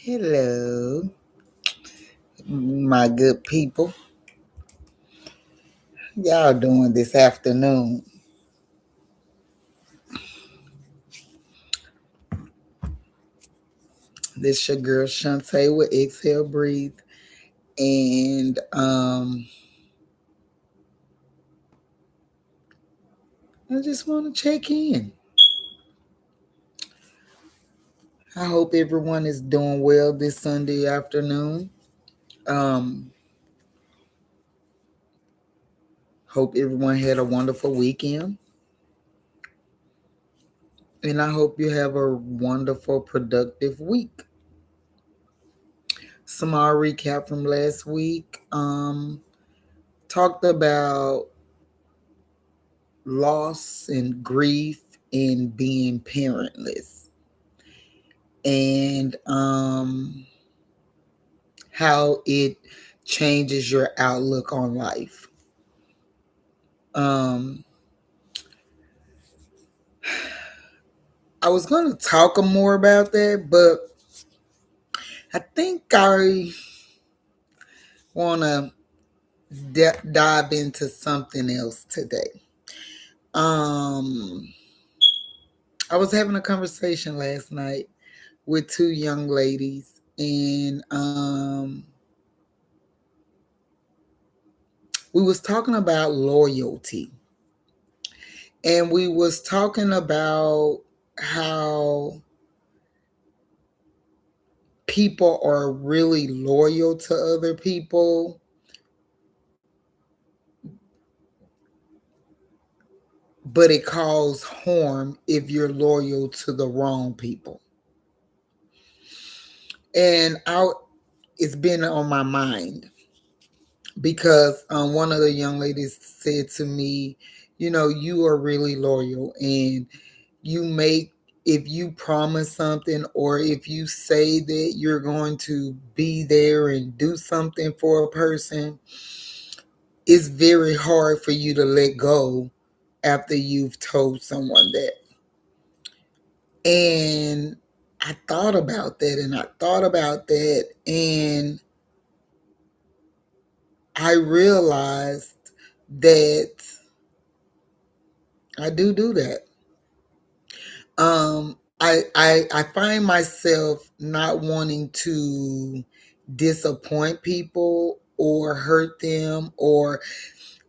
Hello, my good people. Y'all doing this afternoon? This your girl Shantae with Exhale Breathe, and I just want to check in. I hope everyone is doing well this Sunday afternoon. Um, hope everyone had a wonderful weekend, and I hope you have a wonderful, productive week. Small recap from last week. Talked about loss and grief and being parentless, and how it changes your outlook on life. um I was going to talk more about that, but I think I want to dive into something else today. um I was having a conversation last night with two young ladies, and we was talking about loyalty, and we was talking about how people are really loyal to other people, but it causes harm if you're loyal to the wrong people. And it's been on my mind because one of the young ladies said to me, you are really loyal, and you make if you promise something, or if you say that you're going to be there and do something for a person, it's very hard for you to let go after you've told someone that. And I thought about that, and I thought about that, and I realized that I do that. I find myself not wanting to disappoint people or hurt them, or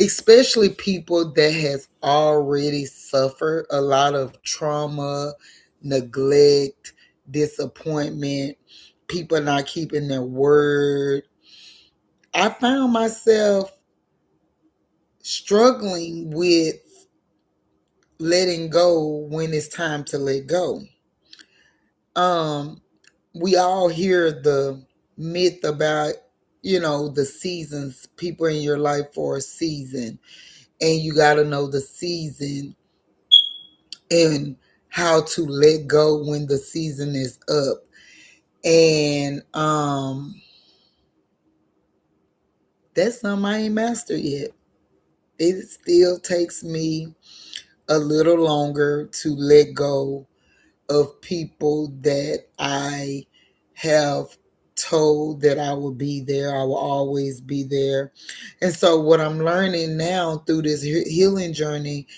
especially people that has already suffered a lot of trauma, neglect, disappointment, people not keeping their word. I found myself struggling with letting go when it's time to let go. Um, we all hear the myth about, the seasons, people in your life for a season, and you got to know the season and how to let go when the season is up. And that's something I ain't mastered yet. It still takes me a little longer to let go of people that I have told that I will be there, I will always be there. And so, what I'm learning now through this healing journey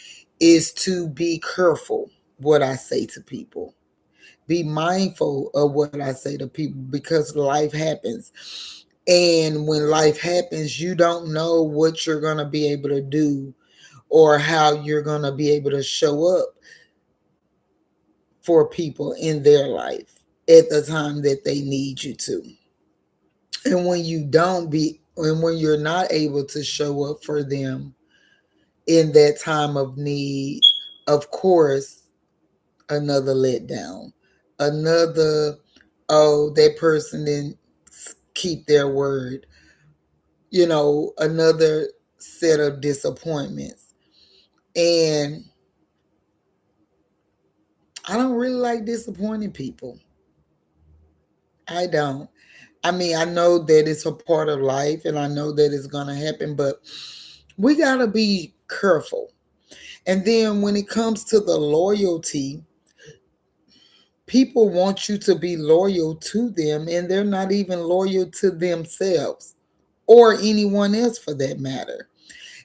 is to be careful what I say to people. Be mindful of what I say to people, because life happens. And when life happens, you don't know what you're going to be able to do, or how you're going to be able to show up for people in their life at the time that they need you to. And when you're not able to show up for them in that time of need, of course, another letdown, another, oh, that person didn't keep their word, another set of disappointments. And I don't really like disappointing people. I don't. I mean, I know that it's a part of life, and I know that it's going to happen, but we got to be careful. And then when it comes to the loyalty, people want you to be loyal to them, and they're not even loyal to themselves or anyone else for that matter.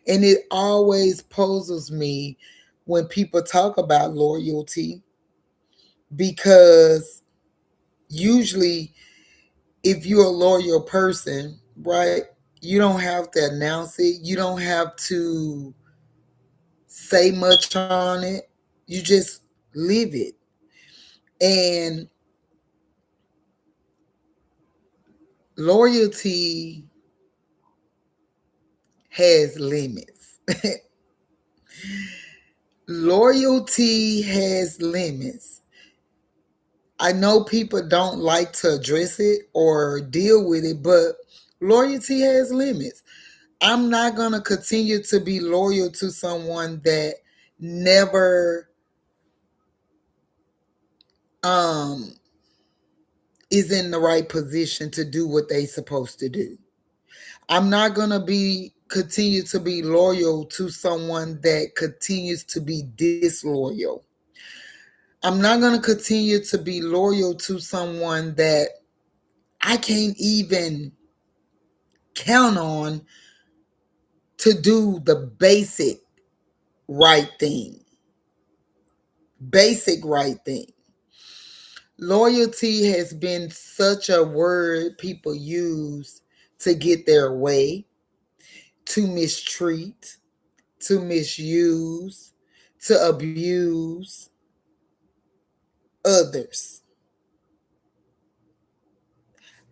And it always poses me when people talk about loyalty, because usually, if you're a loyal person, right, you don't have to announce it, you don't have to say much on it, you just live it. And loyalty has limits. Loyalty has limits. I know people don't like to address it or deal with it, but loyalty has limits. I'm not going to continue to be loyal to someone that never um is in the right position to do what they supposed to do. I'm not going to be continue to be loyal to someone that continues to be disloyal. I'm not going to continue to be loyal to someone that I can't even count on to do the basic right thing. Basic right thing. Loyalty has been such a word people use to get their way, to mistreat, to misuse, to abuse others.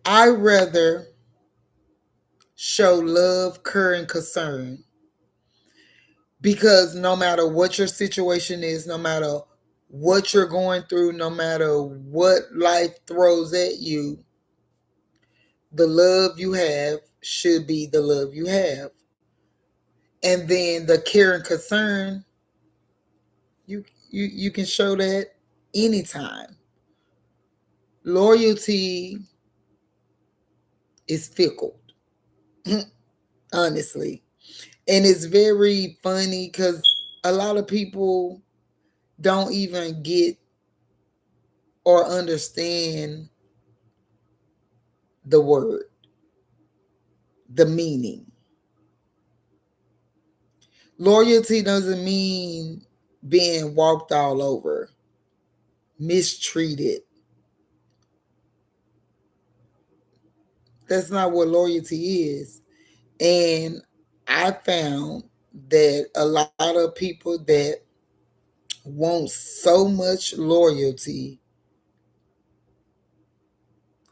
I rather show love, care, and concern, because no matter what your situation is, no matter what you're going through, no matter what life throws at you, the love you have should be the love you have. And then the care and concern, you can show that anytime. Loyalty is fickle, honestly. And it's very funny because a lot of people don't even get or understand the word, the meaning. Loyalty doesn't mean being walked all over, mistreated. That's not what loyalty is. And I found that a lot of people that want so much loyalty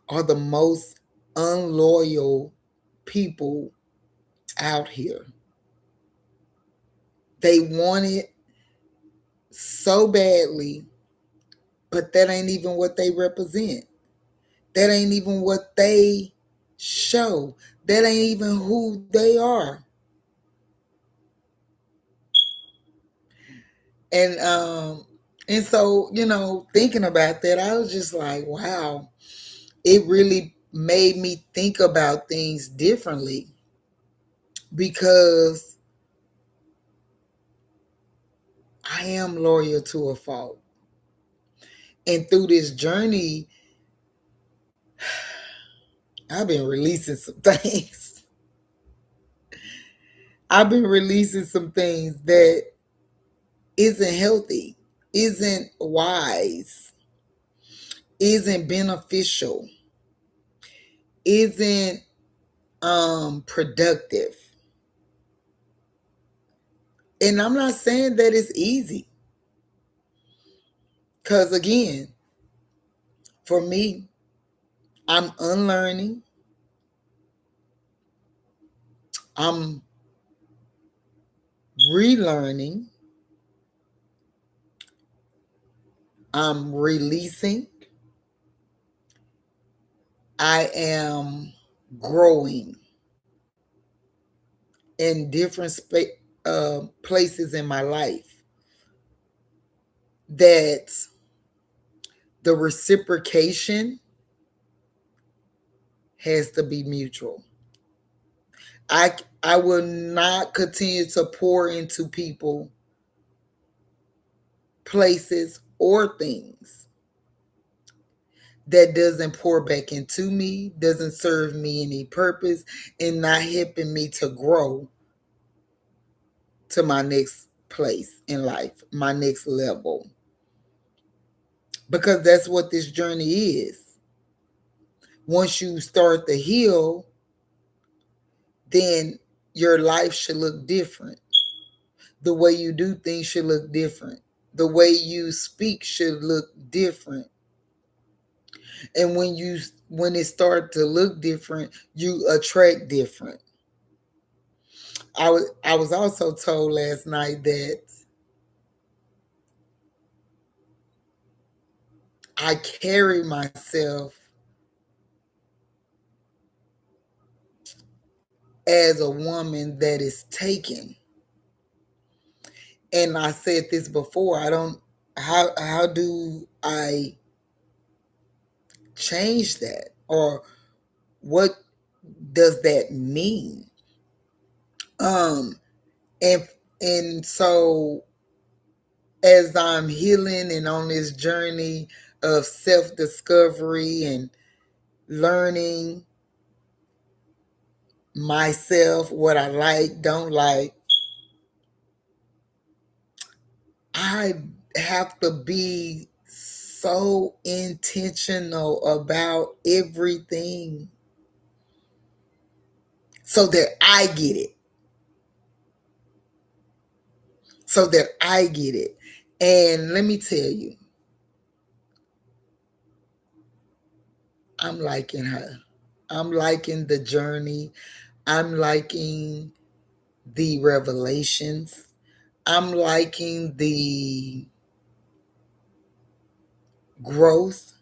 are the most unloyal people out here. They want it so badly, but that ain't even what they represent. That ain't even what they show. That ain't even who they are. And and so, thinking about that, I was just like, wow, it really made me think about things differently, because I am loyal to a fault. And through this journey, I've been releasing some things. I've been releasing some things that isn't healthy, isn't wise, isn't beneficial, isn't productive. And I'm not saying that it's easy. Because again, for me, I'm unlearning. I'm relearning. I'm releasing. I am growing in different places in my life, that the reciprocation has to be mutual. I will not continue to pour into people, places, or things that doesn't pour back into me, doesn't serve me any purpose, and not helping me to grow to my next place in life, my next level. Because that's what this journey is. Once you start to heal, then your life should look different. The way you do things should look different. The way you speak should look different. And when it starts to look different, you attract different. I was also told last night that I carry myself as a woman that is taken. And I said this before, I don't how do I change that? Or what does that mean? Um and and so as I'm healing and on this journey of self-discovery and learning myself, what I like, don't like, I have to be so intentional about everything so that I get it. So that I get it. And let me tell you, I'm liking her. I'm liking the journey. I'm liking the revelations. I'm liking the growth.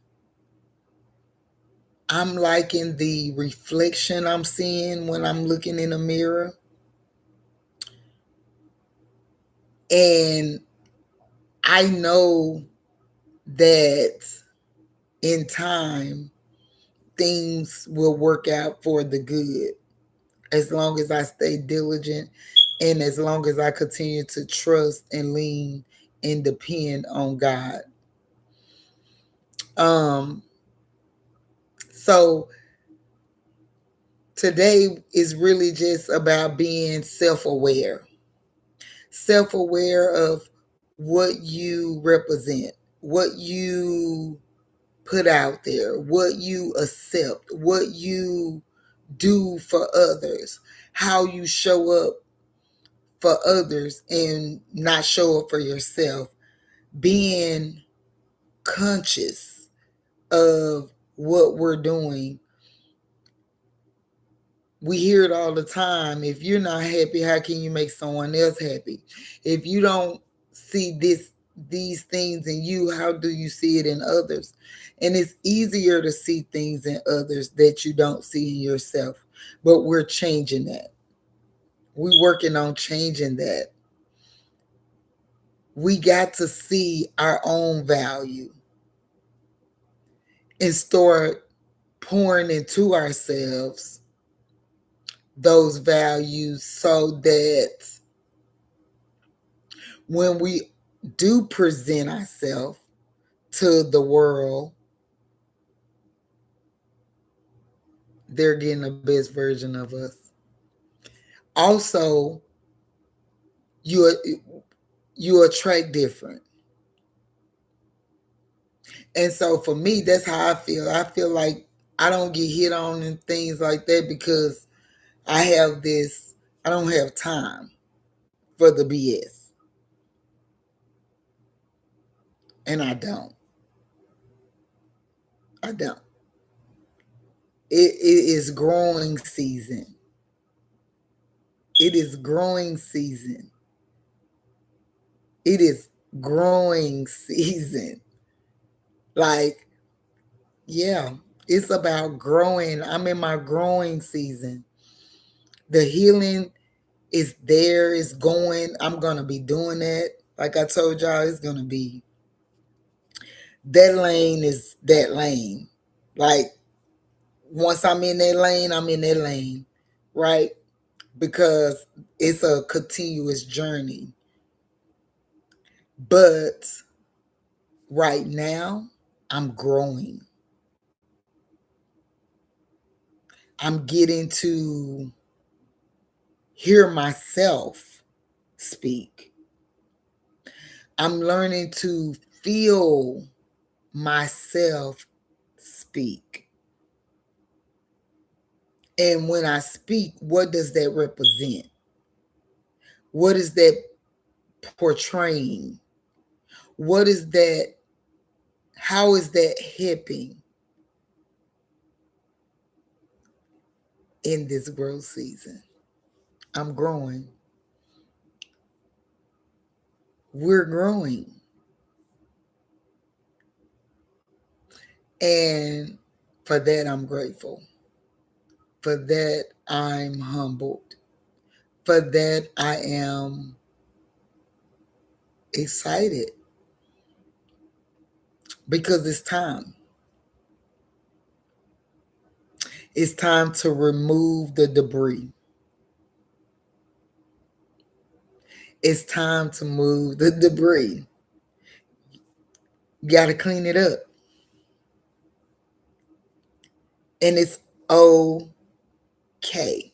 I'm liking the reflection I'm seeing when I'm looking in a mirror. And I know that in time, things will work out for the good as long as I stay diligent and as long as I continue to trust and lean and depend on God. Um, so today is really just about being self aware of what you represent, what you put out there, what you accept, what you do for others, how you show up for others and not show up for yourself, being conscious of what we're doing. We hear it all the time. If you're not happy, how can you make someone else happy? If you don't see these things in you, how do you see it in others? And it's easier to see things in others that you don't see in yourself. But we're changing that. We're working on changing that. We got to see our own value and start pouring into ourselves those values so that when we do present ourselves to the world, they're getting the best version of us. Also, you you attract different. And so for me, that's how I feel. I feel like I don't get hit on and things like that because I have this, I don't have time for the BS. And I don't. I don't. It is growing season. It is growing season. It is growing season. Like, yeah, it's about growing. I'm in my growing season. The healing is there, it's going. I'm going to be doing that. Like I told y'all, it's going to be that lane is that lane. Like, once I'm in that lane, I'm in that lane, right? Because it's a continuous journey. But right now, I'm growing. I'm getting to hear myself speak. I'm learning to feel myself speak. And when I speak, what does that represent? What is that portraying? What is that? How is that helping in this growth season? I'm growing. We're growing. And for that, I'm grateful. For that, I'm humbled. For that, I am excited because it's time. It's time to remove the debris. It's time to move the debris. You got to clean it up. And it's okay.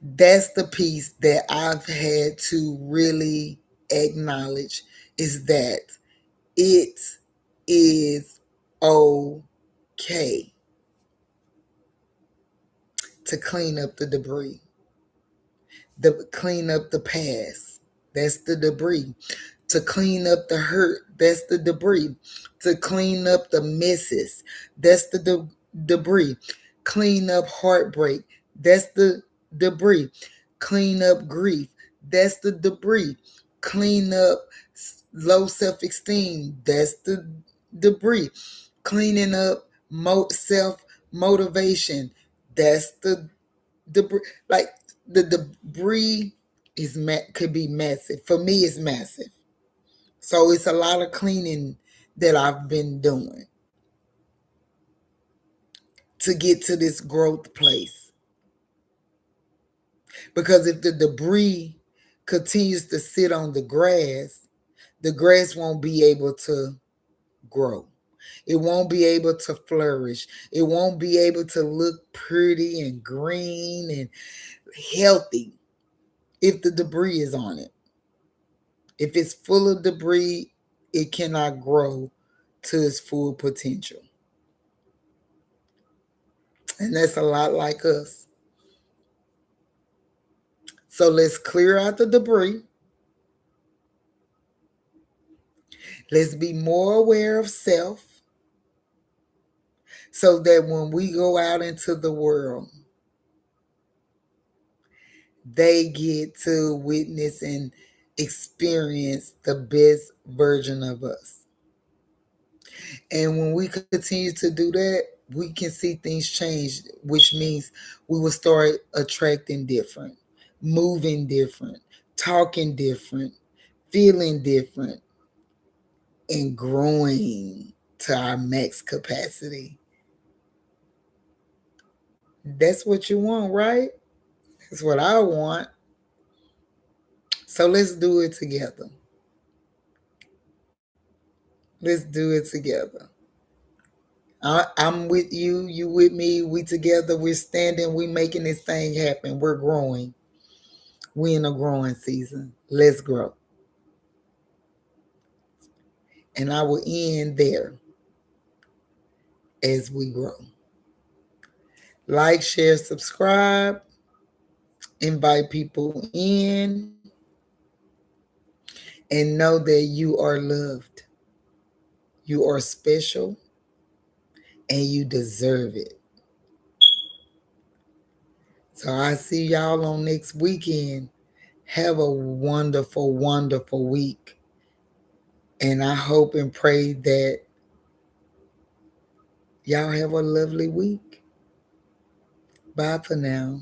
That's the piece that I've had to really acknowledge is that it is okay to clean up the debris, clean up the past. That's the debris. To clean up the hurt. That's the debris. To clean up the misses. That's the debris. Clean up heartbreak. That's the debris. Clean up grief. That's the debris. Clean up low self-esteem. That's the debris. Cleaning up self motivation. That's the debris. Like the debris is could be massive. For me, it's massive. So it's a lot of cleaning that I've been doing to get to this growth place. Because if the debris continues to sit on the grass won't be able to grow. It won't be able to flourish. It won't be able to look pretty and green and healthy if the debris is on it. If it's full of debris, it cannot grow to its full potential. And that's a lot like us. So let's clear out the debris. Let's be more aware of self so that when we go out into the world, they get to witness and experience the best version of us. And when we continue to do that, we can see things change, which means we will start attracting different, moving different, talking different, feeling different, and growing to our max capacity. That's what you want, right? That's what I want. So let's do it together. Let's do it together. I'm with you, you with me, we together, we're standing, we're making this thing happen. We're growing. We're in a growing season. Let's grow. And I will end there as we grow. Like, share, subscribe, invite people in, and know that you are loved. You are special and you deserve it. So I see y'all on next weekend. Have a wonderful, wonderful week. And I hope and pray that y'all have a lovely week. Bye for now.